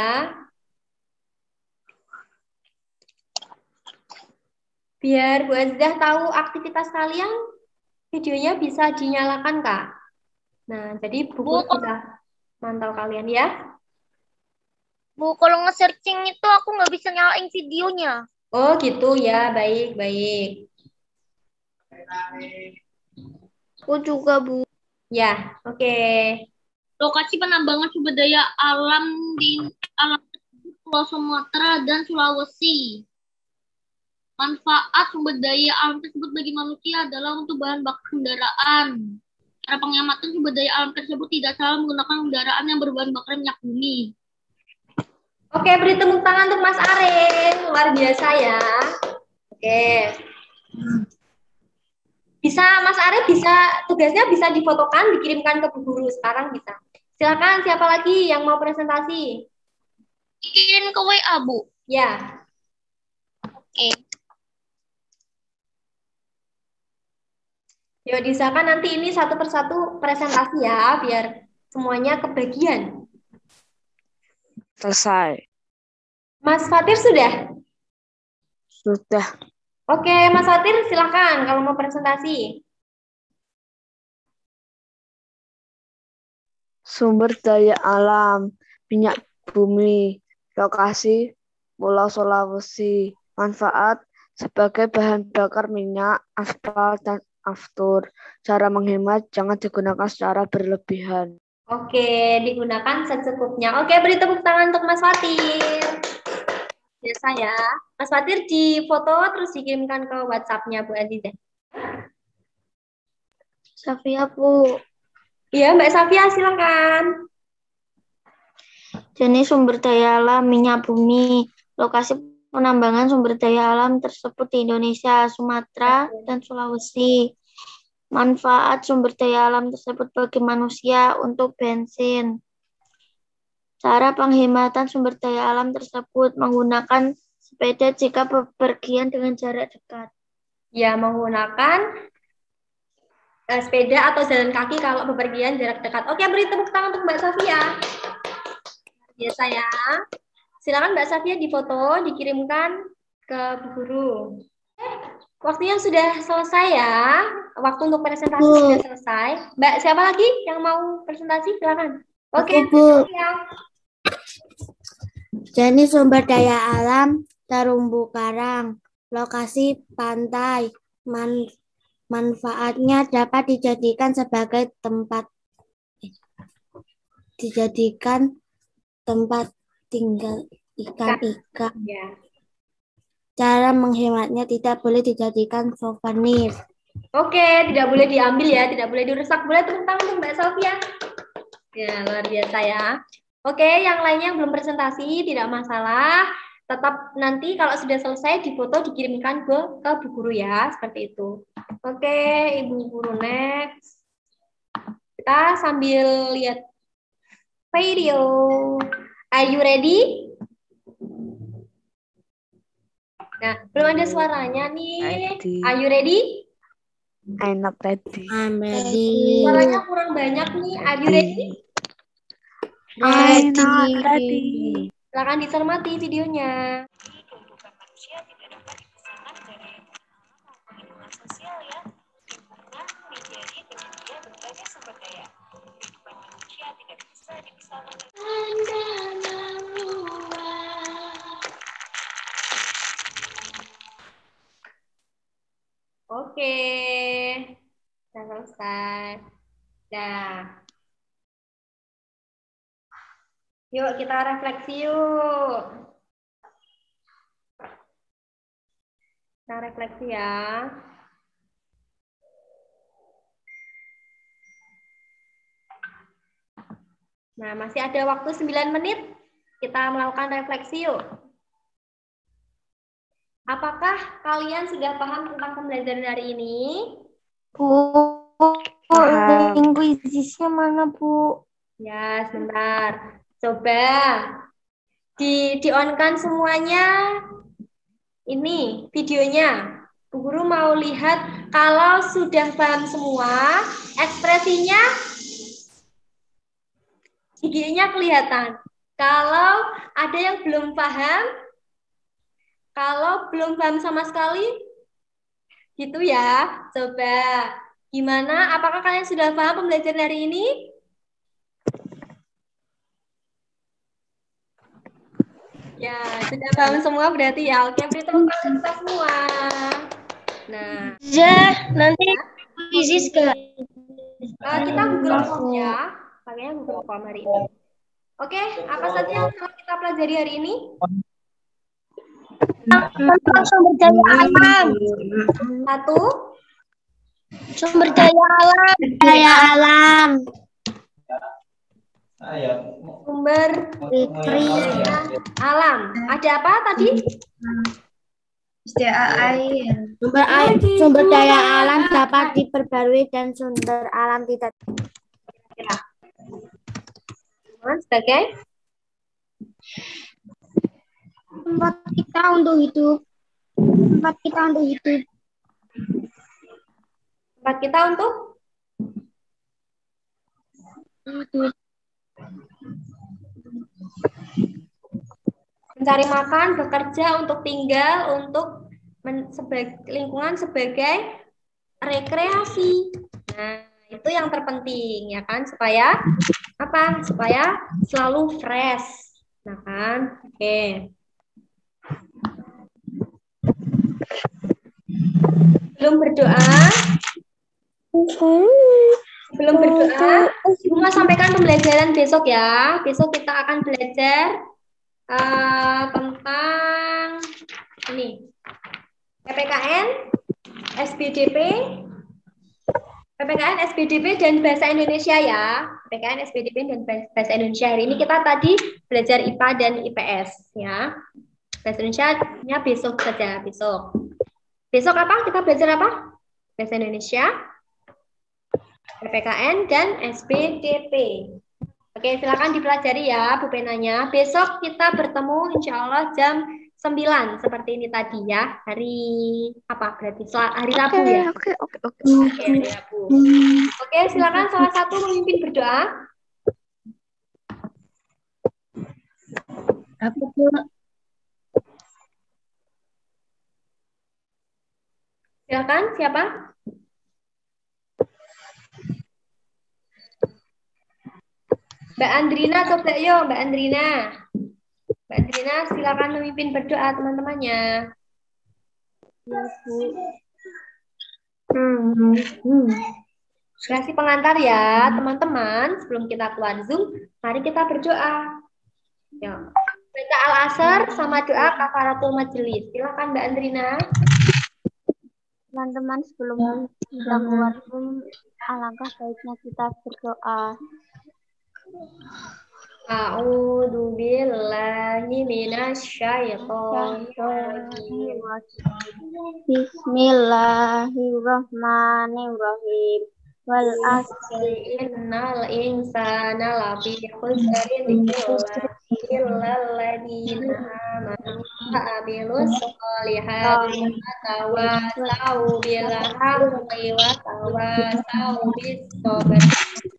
A: Biar Bu Azizah tahu aktivitas kalian, videonya bisa dinyalakan Kak. Nah, jadi buku bisa mantau kalian ya.
B: Bu, kalau nge-searching itu aku nggak bisa nyalain videonya.
A: Oh gitu ya, baik.
E: Aku juga, Bu.
A: Ya, oke.
B: Lokasi penambangan sumber daya alam di Pulau Sumatera dan Sulawesi. Manfaat sumber daya alam tersebut bagi manusia adalah untuk bahan bakar kendaraan. Cara penghematan sumber daya alam tersebut tidak salah menggunakan kendaraan yang berbahan bakar minyak bumi.
A: Oke, beri tepuk tangan untuk Mas Arin. Luar biasa ya. Oke. Bisa, Mas Arin tugasnya bisa difotokan, dikirimkan ke Bu Guru. Sekarang bisa. Silakan, siapa lagi yang mau presentasi?
B: Kirim ke WA, Bu.
A: Ya.
B: Oke.
A: Yuk, diusahakan nanti ini satu persatu presentasi ya, biar semuanya kebagian.
C: Selesai.
A: Mas Fatir sudah?
C: Sudah.
A: Oke, Mas Fatir silakan kalau mau presentasi.
C: Sumber daya alam, minyak bumi, lokasi Pulau Sulawesi, manfaat sebagai bahan bakar minyak, aspal, dan aftur. Cara menghemat jangan digunakan secara berlebihan.
A: Oke, digunakan secukupnya. Oke, beri tepuk tangan untuk Mas Fatir. Biasa ya. Mas Fatir di foto terus dikirimkan ke WhatsApp-nya Bu Aziza.
C: Safia, Bu.
A: Iya, Mbak Safia silakan.
C: Jenis sumber daya alam minyak bumi. Lokasi penambangan sumber daya alam tersebut di Indonesia, Sumatera, dan Sulawesi. Manfaat sumber daya alam tersebut bagi manusia untuk bensin. Cara penghematan sumber daya alam tersebut menggunakan sepeda jika bepergian dengan jarak dekat.
A: Ya, menggunakan sepeda atau jalan kaki kalau bepergian jarak dekat. Oke, beri tepuk tangan untuk Mbak Safia. Biasa ya. Silakan Mbak Safia difoto, dikirimkan ke Bu Guru. Waktunya sudah selesai ya. Waktu untuk presentasi sudah selesai. Mbak, siapa lagi yang mau presentasi? Silakan. Oke,
D: Bu.
A: ya.
D: Jenis sumber daya alam terumbu karang, lokasi pantai, manfaatnya dapat dijadikan sebagai tempat tinggal ikan-ikan.
A: Ya.
D: Cara menghematnya tidak boleh dijadikan souvenir.
A: Oke, tidak boleh diambil ya, tidak boleh dirusak. Boleh tepuk tangan untuk Mbak Sofia. Ya, luar biasa ya. Oke, yang lainnya yang belum presentasi tidak masalah. Tetap nanti kalau sudah selesai difoto dikirimkan ke Bu Guru ya, seperti itu. Oke, Ibu Guru next. Kita sambil lihat video. Are you ready? Nah, belum ada suaranya nih.
C: Ready.
A: Are you ready?
C: I'm not ready.
D: I'm ready.
A: Suaranya kurang banyak nih. Are you ready?
C: I'm not ready.
A: Silakan dicermati videonya.
F: Kehidupan manusia tidak dapat dipisahkan dari lingkungan alam maupun lingkungan sosial ya. Lingkungan menjadi penyedia berbagai sumber daya. Kehidupan manusia tidak bisa dipisahkan dari
A: Oke, sudah selesai. Nah, yuk kita refleksi yuk. Kita refleksi ya. Nah, masih ada waktu 9 menit. Kita melakukan refleksi yuk. Apakah kalian sudah paham tentang pembelajaran hari ini?
C: Bu, inquisisnya mana, Bu?
A: Ya, sebentar. Coba di-on-kan semuanya. Ini videonya. Bu Guru mau lihat kalau sudah paham semua, ekspresinya giginya kelihatan. Kalau ada yang belum paham, kalau belum paham sama sekali, gitu ya. Coba, gimana? Apakah kalian sudah paham pembelajaran hari ini? Ya, sudah paham semua berarti ya. Oke, beri tepuk tangan kita semua. Nah,
B: nanti kuisis ke
A: kita Google Form ya. Pakainya Google Form hari ini. Oke, apa saja yang telah kita pelajari hari ini?
E: Tentang sumber daya alam.
A: 1.
E: Sumber daya alam.
D: Daya alam.
A: Sumber
D: Fitri.
A: daya alam. Ada apa tadi?
D: Sumber daya alam dapat diperbarui dan sumber alam tidak.
A: Sebagai
E: Tempat kita untuk hidup. Tempat kita untuk hidup.
A: tempat kita untuk mencari makan, bekerja, untuk tinggal, untuk lingkungan sebagai rekreasi. Nah, itu yang terpenting ya kan, supaya apa? Supaya selalu fresh. Nah kan, oke. Belum berdoa? Belum berdoa? Semua sampaikan pembelajaran besok ya. Besok kita akan belajar tentang ini PPKN, SBDP, PPKN, SBDP dan bahasa Indonesia ya. PPKN, SBDP dan bahasa Indonesia. Hari ini kita tadi belajar IPA dan IPS ya. Bahasa Indonesia-nya besok saja, besok. Besok apa? Kita belajar apa? Bahasa Indonesia, PPKN dan SBDP. Oke, silakan dipelajari ya Bu Penanya. Besok kita bertemu insya Allah jam 9 seperti ini tadi ya. Hari apa berarti? Hari Rabu ya? Oke, hari Rabu. Oke, silakan salah satu memimpin berdoa. Silakan, siapa? Mbak Andrina atau Mbak Yo? Mbak Andrina. Mbak Andrina, silakan memimpin berdoa teman-temannya. Ya, Bu. Kasih pengantar ya, teman-teman. Sebelum kita keluar Zoom, mari kita berdoa. Ya. Baca Al-Asr sama doa kafaratul majelis. Silakan Mbak Andrina.
C: Teman-teman, sebelum kita keluar Zoom, alangkah baiknya kita berdoa.
A: A'udzu billahi minasyaitonir rajim.
C: Bismillahirrahmanirrahim. Wal asri
A: Innal insana lafi khusrin illal ladzina amanu wa amilus solihati wa tawasau bil haqqi wa tawasau bis sabr.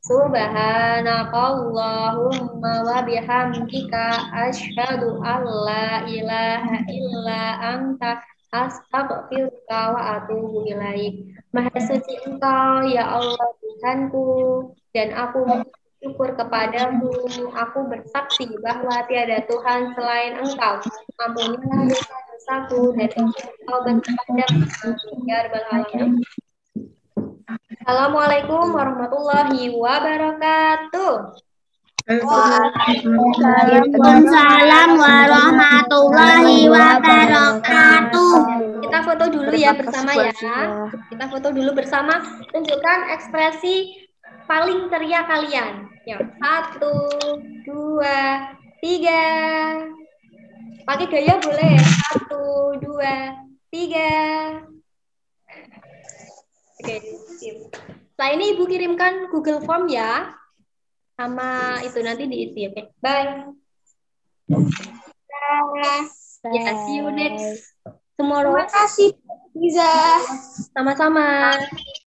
A: Subhanakallahumma wa bihamdika asyhadu an la ilaha illa anta astaghfiruka wa atubu ilaik. Maha suci Engkau ya Allah Tuhanku, dan aku bersyukur kepadamu. Aku bersaksi bahwa tiada Tuhan selain Engkau. Ampunilah dosa-dosaku dan Engkau berkepadamu ya Rabbal Alamin. Assalamualaikum warahmatullahi wabarakatuh.
D: Waalaikumsalam warahmatullahi wabarakatuh.
A: Kita foto dulu ya bersama ya. Kita foto dulu bersama. Tunjukkan ekspresi paling ceria kalian. Ya, 1, 2, 3. Pakai gaya boleh. 1, 2, 3. Oke, sip. Setelah ini Ibu kirimkan Google Form ya. Sama itu nanti diisi, oke. Bye. Ya, see you next tomorrow.
E: Terima kasih, Liza.
A: Sama-sama.